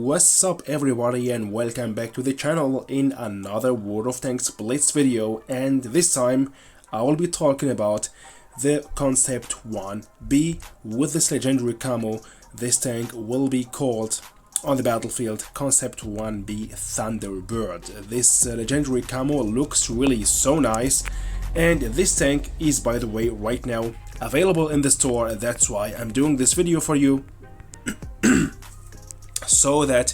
What's up everybody, and welcome back to the channel in another World of Tanks Blitz video, and this time I will be talking about the Concept 1B with this legendary camo. This tank will be called on the battlefield Concept 1B Thunderbird. This legendary camo looks really so nice, and this tank is, by the way, right now available in the store. That's why I'm doing this video for you. So that,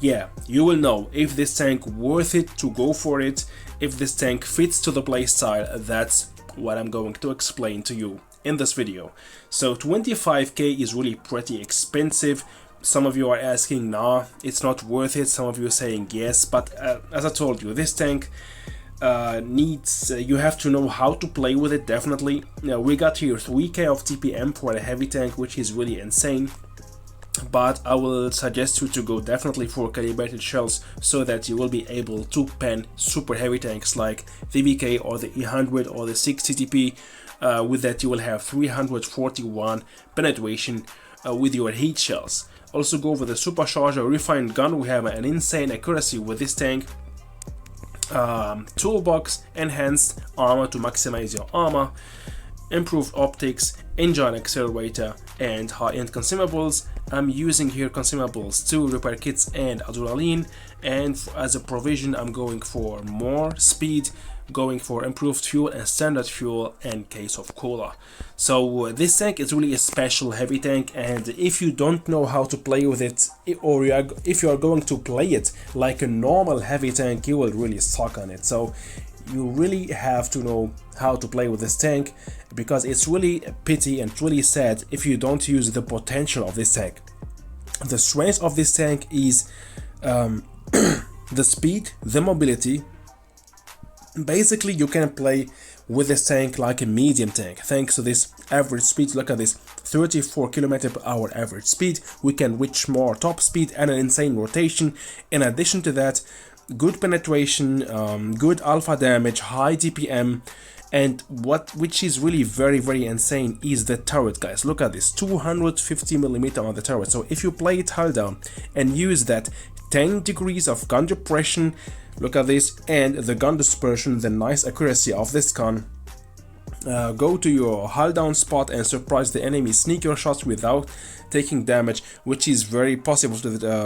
yeah, you will know if this tank worth it to go for it, if this tank fits to the playstyle. That's what I'm going to explain to you in this video. So 25k is really pretty expensive. Some of you are asking, nah, it's not worth it. Some of you are saying yes, but as I told you, this tank needs, you have to know how to play with it, definitely. Now, we got here 3k of TPM for a heavy tank, which is really insane. But I will suggest you to go definitely for calibrated shells, so that you will be able to pen super heavy tanks like the VK or the E100 or the 6 TTP. With that you will have 341 penetration with your heat shells. Also go with the supercharger refined gun. We have an insane accuracy with this tank. Toolbox, enhanced armor to maximize your armor, improved optics, engine accelerator, and high-end consumables. I'm using here consumables, 2 repair kits and adrenaline, and as a provision I'm going for more speed, going for improved fuel and standard fuel and case of cola. So this tank is really a special heavy tank, and if you don't know how to play with it, or if you are going to play it like a normal heavy tank, you will really suck on it. So you really have to know how to play with this tank, because it's really a pity and really sad if you don't use the potential of this tank. The strength of this tank is the speed, the mobility. Basically you can play with this tank like a medium tank thanks to this average speed. Look at this, 34 km/h average speed. We can reach more top speed and an insane rotation. In addition to that, good penetration, good alpha damage, high DPM, and which is really very insane is the turret, guys. Look at this, 250mm on the turret. So if you play it held down and use that 10 degrees of gun depression, look at this, and the gun dispersion, the nice accuracy of this gun, go to your hull down spot and surprise the enemy, sneak your shots without taking damage, which is very possible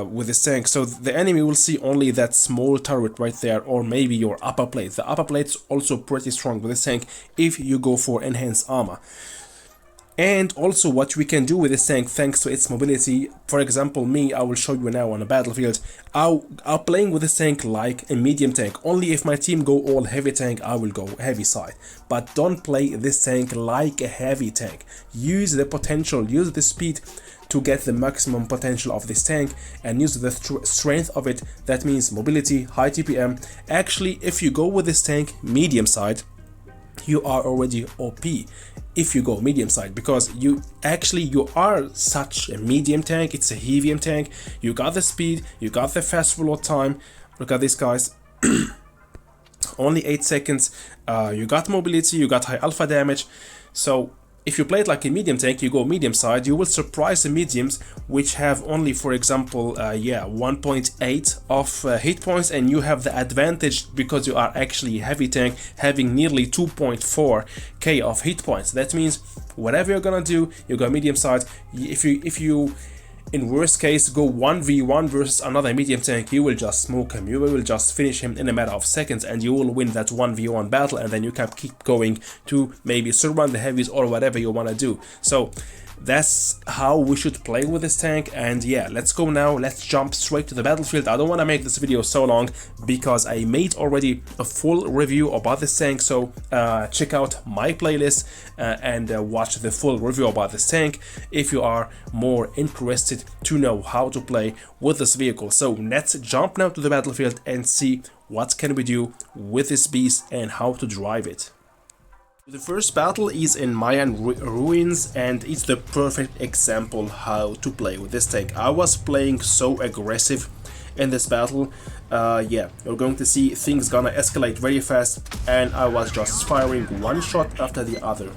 with this tank. So the enemy will see only that small turret right there, or maybe your upper plate. The upper plate's also pretty strong with this tank if you go for enhanced armor. And also what we can do with this tank thanks to its mobility. For example, me, I will show you now on a battlefield. I'm playing with this tank like a medium tank. Only if my team go all heavy tank, I will go heavy side. But don't play this tank like a heavy tank. Use the potential, use the speed to get the maximum potential of this tank, and use the strength of it. That means mobility, high TPM. Actually, if you go with this tank medium side, you are already OP if you go medium side, because you are such a medium tank. It's a heavium tank. You got the speed, you got the fast reload time. Look at this, guys. Only 8 seconds. You got mobility, you got high alpha damage. So if you play it like a medium tank, you go medium side, you will surprise the mediums, which have only, for example, 1.8 of hit points, and you have the advantage because you are actually a heavy tank, having nearly 2.4k of hit points. That means whatever you're gonna do, you go medium side. If you in worst case go 1v1 versus another medium tank, you will just smoke him, you will just finish him in a matter of seconds, and you will win that 1v1 battle, and then you can keep going to maybe surround the heavies or whatever you want to do. So that's how we should play with this tank. And yeah, let's go now, let's jump straight to the battlefield. I don't want to make this video so long because I made already a full review about this tank. So check out my playlist and watch the full review about this tank if you are more interested to know how to play with this vehicle. So let's jump now to the battlefield and see what can we do with this beast and how to drive it. The first battle is in Mayan ruins, and it's the perfect example how to play with this tank. I was playing so aggressive in this battle. Yeah, you're going to see things gonna escalate very fast, and I was just firing one shot after the other.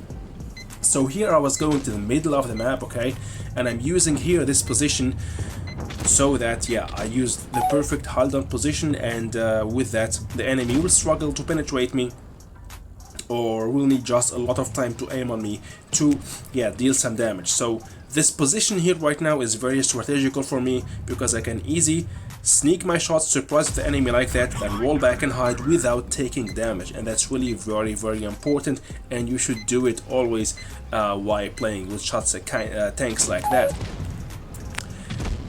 So here I was going to the middle of the map, okay, and I'm using here this position so that yeah, I used the perfect hold down position, and with that the enemy will struggle to penetrate me, or will need just a lot of time to aim on me to yeah, deal some damage. So this position here right now is very strategical for me, because I can easily sneak my shots, surprise the enemy like that, then roll back and hide without taking damage. And that's really very important, and you should do it always while playing with shots tanks like that.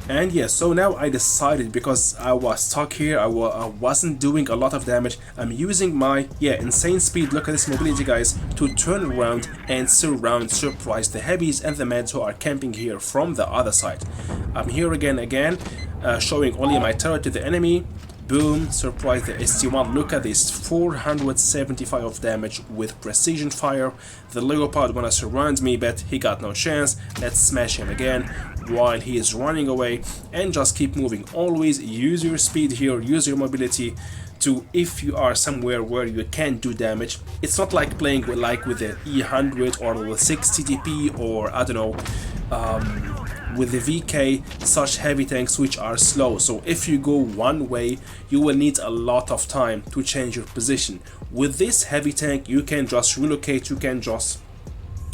And yeah, so now I decided, because I was stuck here, I wasn't doing a lot of damage, I'm using my insane speed, look at this mobility guys, to turn around and surprise the heavies and the meds who are camping here from the other side. I'm here again, showing only my turret to the enemy. Boom, surprise the ST1. Look at this, 475 of damage with precision fire. The Leopard wanna surround me, but he got no chance. Let's smash him again while he is running away, and just keep moving. Always use your speed here, use your mobility to, if you are somewhere where you can do damage. It's not like playing with the E100 or the 6 TTP, or I don't know, with the VK, such heavy tanks which are slow. So if you go one way, you will need a lot of time to change your position. With this heavy tank, you can just relocate, you can just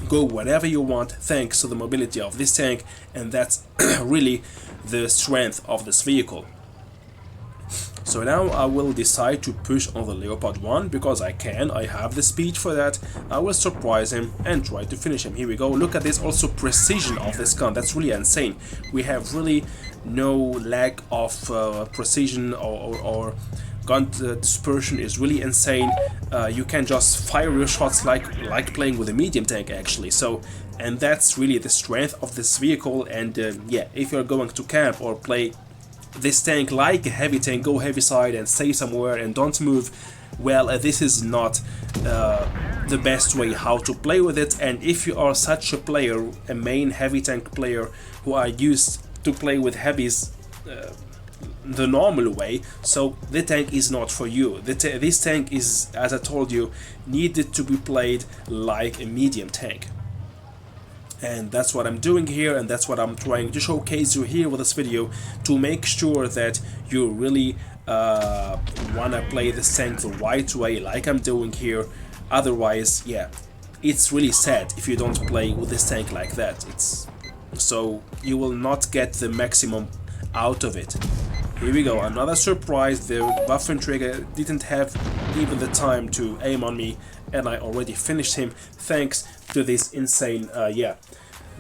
go wherever you want thanks to the mobility of this tank, and that's really the strength of this vehicle. So now I will decide to push on the Leopard 1 because I have the speed for that. I will surprise him and try to finish him. Here we go, look at this, also precision of this gun, that's really insane. We have really no lack of precision, or gun dispersion is really insane. You can just fire your shots like playing with a medium tank actually. So, and that's really the strength of this vehicle. And yeah, if you're going to camp or play this tank like a heavy tank, go heavy side and stay somewhere and don't move, well, this is not the best way how to play with it. And if you are such a player, a main heavy tank player who are used to play with heavies the normal way, so the tank is not for you. This tank is, as I told you, needed to be played like a medium tank. And that's what I'm doing here, and that's what I'm trying to showcase you here with this video, to make sure that you really wanna play this tank the right way like I'm doing here. Otherwise, yeah, it's really sad if you don't play with this tank like that. So you will not get the maximum out of it. Here we go, another surprise. The Waffenträger didn't have even the time to aim on me, and I already finished him thanks to this insane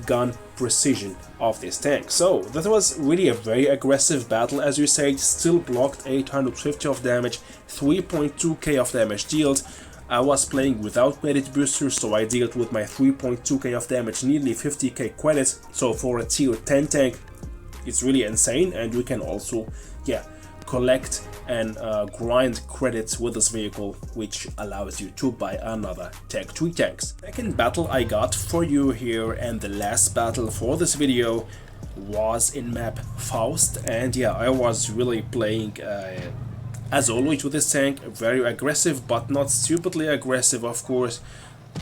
gun precision of this tank. So that was really a very aggressive battle, as you said. Still blocked 850 of damage, 3.2k of damage dealt. I was playing without credit boosters, so I dealt with my 3.2k of damage, nearly 50k credits. So for a tier 10 tank, it's really insane. And you can also collect and grind credits with this vehicle, which allows you to buy another Tech 3 tanks. Second battle I got for you here, and the last battle for this video, was in map Faust. And yeah, I was really playing as always with this tank, very aggressive, but not stupidly aggressive, of course.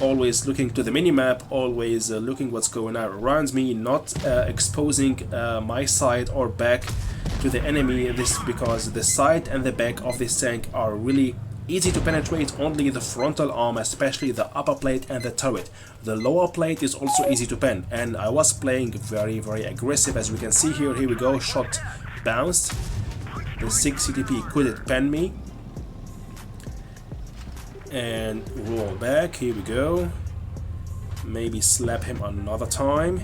Always looking to the minimap, always looking what's going on around me, not exposing my side or back to the enemy. This because the side and the back of this tank are really easy to penetrate, only the frontal arm, especially the upper plate and the turret. The lower plate is also easy to pen, and I was playing very aggressive, as we can see here. Here we go, shot bounced, the 6 CTP couldn't pen me, and roll back. Here we go, maybe slap him another time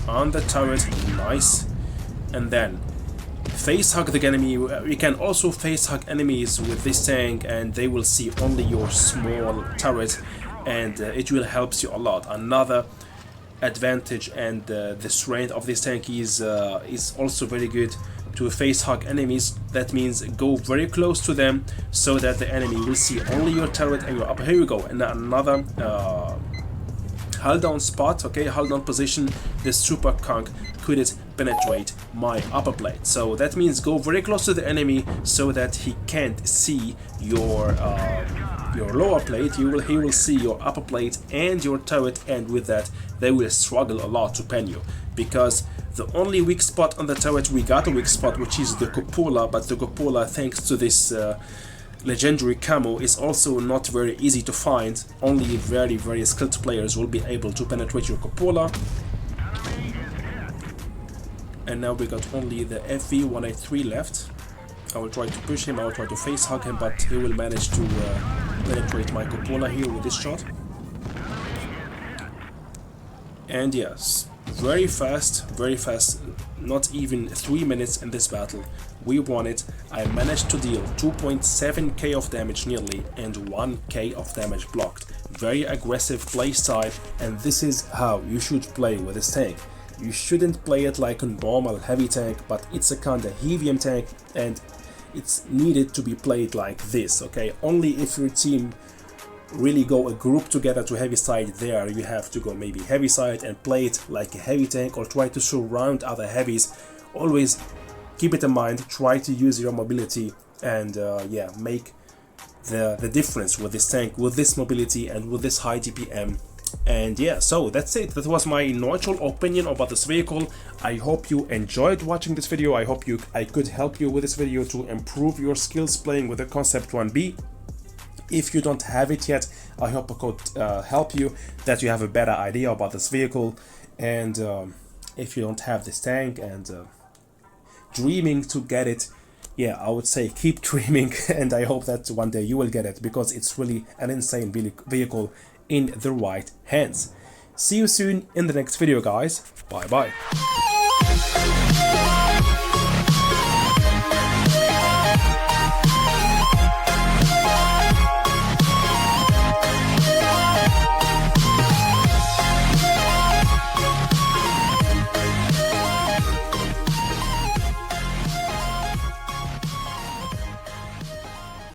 on the turret, nice. And then face hug the enemy. You can also face hug enemies with this tank, and they will see only your small turret, and it will help you a lot. Another advantage and the strength of this tank is also very good to face hug enemies. That means go very close to them so that the enemy will see only your turret and your upper. Here we go, and another hold down spot, okay, hold down position. The super conk couldn't penetrate my upper plate, so that means go very close to the enemy so that he can't see your lower plate. He will see your upper plate and your turret, and with that they will struggle a lot to pen you, because The only weak spot on the turret, we got a weak spot, which is the cupola, but the cupola, thanks to this legendary camo, is also not very easy to find. Only very skilled players will be able to penetrate your cupola. And now we got only the FV183 left. I will try to push him, I will try to face hug him, but he will manage to penetrate my cupola here with this shot. And yes, very fast, not even 3 minutes in this battle. We won it. I managed to deal 2.7k of damage nearly and 1k of damage blocked. Very aggressive play style, and this is how you should play with this tank. You shouldn't play it like a normal heavy tank, but it's a kind of heavium tank, and it's needed to be played like this, okay? Only if your team really go a group together to heavy side, there you have to go maybe heavy side and play it like a heavy tank, or try to surround other heavies. Always keep it in mind, try to use your mobility and yeah, make the difference with this tank, with this mobility and with this high DPM. And yeah, so that's it. That was my neutral opinion about this vehicle. I hope you enjoyed watching this video. I hope I could help you with this video to improve your skills playing with the Concept 1B. If you don't have it yet, I hope I could help you, that you have a better idea about this vehicle. And if you don't have this tank and dreaming to get it, yeah, I would say keep dreaming, and I hope that one day you will get it, because it's really an insane vehicle in the right hands. See you soon in the next video, guys. Bye bye.